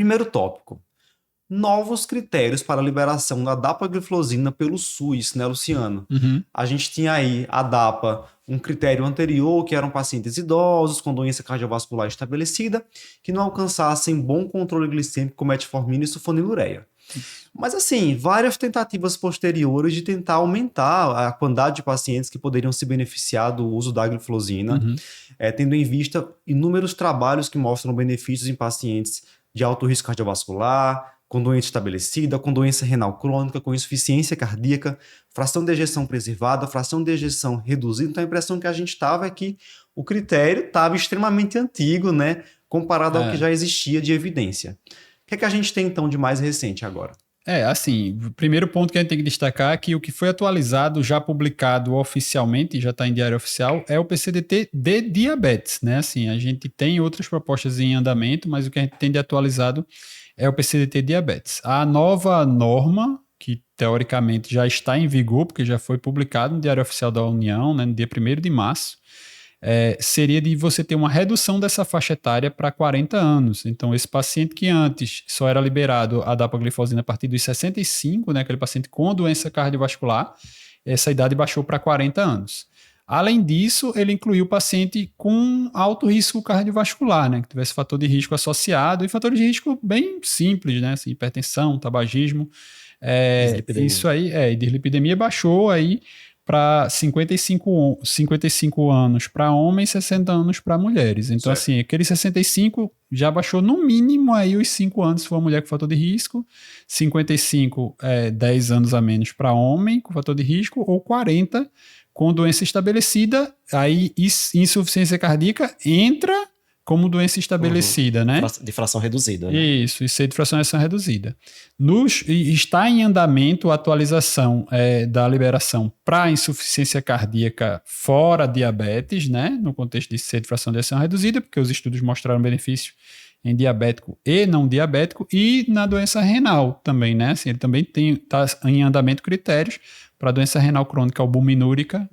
Primeiro tópico. Novos critérios para a liberação da dapagliflozina pelo SUS, né, Luciano? A gente tinha aí a DAPA, um critério anterior, que eram pacientes idosos com doença cardiovascular estabelecida, que não alcançassem bom controle glicêmico com metformina e sulfonilureia. Mas assim, várias tentativas posteriores de tentar aumentar a quantidade de pacientes que poderiam se beneficiar do uso da gliflozina, tendo em vista inúmeros trabalhos que mostram benefícios em pacientes de alto risco cardiovascular, com doença estabelecida, com doença renal crônica, com insuficiência cardíaca, fração de ejeção preservada, fração de ejeção reduzida. Então a impressão que a gente estava é que o critério estava extremamente antigo, né, comparado ao que já existia de evidência. O que é que a gente tem então de mais recente agora? Assim, o primeiro ponto que a gente tem que destacar é que o que foi atualizado, já publicado oficialmente, já está em diário oficial, é o PCDT de diabetes, né? Assim, a gente tem outras propostas em andamento, mas o que a gente tem de atualizado é o PCDT diabetes. A nova norma, que teoricamente já está em vigor, porque já foi publicado no Diário Oficial da União, né, no dia 1º de março, seria de você ter uma redução dessa faixa etária para 40 anos. Então, esse paciente que antes só era liberado a dapagliflozina a partir dos 65, né, aquele paciente com doença cardiovascular, essa idade baixou para 40 anos. Além disso, ele incluiu o paciente com alto risco cardiovascular, né, que tivesse fator de risco associado, e fator de risco bem simples, né, assim, hipertensão, tabagismo, isso aí, e dislipidemia baixou aí para 55 anos para homens, 60 anos para mulheres. Então, assim, aquele 65 já baixou no mínimo aí os 5 anos se for uma mulher com fator de risco, 55 10 anos a menos para homem com fator de risco, ou 40 com doença estabelecida, aí insuficiência cardíaca entra como doença estabelecida, né? De fração reduzida. Né? Isso de fração reduzida. Está em andamento a atualização da liberação para insuficiência cardíaca fora diabetes, né? No contexto de ser de fração de ejeção reduzida, porque os estudos mostraram benefício em diabético e não diabético, e na doença renal também, né? Assim, ele também está em andamento critérios para a doença renal crônica albuminúrica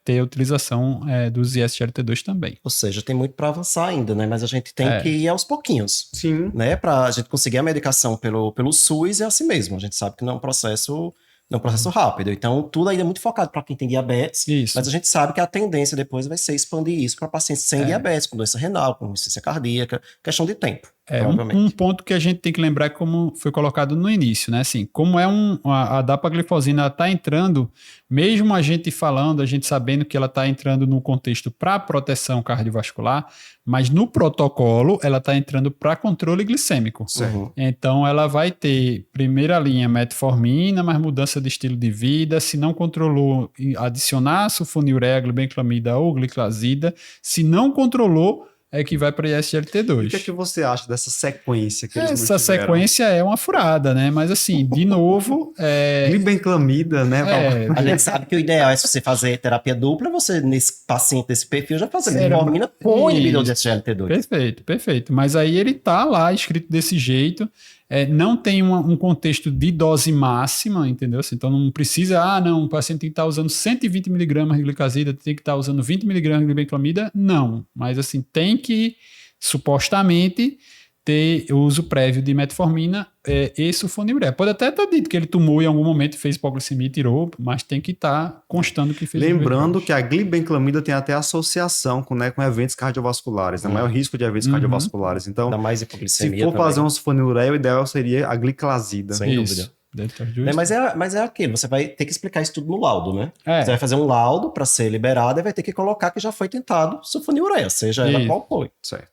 ter a utilização dos ISGLT2 também. Ou seja, tem muito para avançar ainda, né? Mas a gente tem que ir aos pouquinhos. Sim. Né? Para a gente conseguir a medicação pelo SUS é assim mesmo. A gente sabe que não é um processo rápido. Então, tudo ainda é muito focado para quem tem diabetes. Isso. Mas a gente sabe que a tendência depois vai ser expandir isso para pacientes sem diabetes, com doença renal, com insuficiência cardíaca. Questão de tempo. Um ponto que a gente tem que lembrar, como foi colocado no início, né? Assim, como a dapagliflozina está entrando, mesmo a gente sabendo que ela está entrando no contexto para proteção cardiovascular, mas no protocolo ela está entrando para controle glicêmico. Então ela vai ter primeira linha metformina, mais mudança de estilo de vida, se não controlou, adicionar sulfonilureia, glibenclamida ou gliclazida, se não controlou, é que vai para ISGLT2. E o que é que você acha dessa sequência que eles Essa sequência é uma furada, né? Mas assim, de novo... Glibenclamida, né? A gente sabe que o ideal é, se você fazer terapia dupla, você, nesse paciente desse perfil, já fazer metformina com inibidor de SGLT2. Perfeito. Mas aí ele tá lá escrito desse jeito, não tem um contexto de dose máxima, entendeu? Então não precisa, o paciente tem que estar usando 120 mg de glicazida, tem que estar usando 20 mg de glibenclamida, não. Mas assim, tem que, supostamente, ter uso prévio de metformina e sulfonilureia. Pode até estar dito que ele tomou em algum momento e fez hipoglicemia e tirou, mas tem que estar constando que fez. Lembrando que a glibenclamida tem até associação com eventos cardiovasculares, maior risco de eventos cardiovasculares. Então, dá mais hipoglicemia se for fazer um sulfonilureia, o ideal seria a gliclazida. Sem dúvida. Mas é aquilo, você vai ter que explicar isso tudo no laudo, né? Você vai fazer um laudo para ser liberado e vai ter que colocar que já foi tentado sulfonilureia, seja ela qual for. Certo.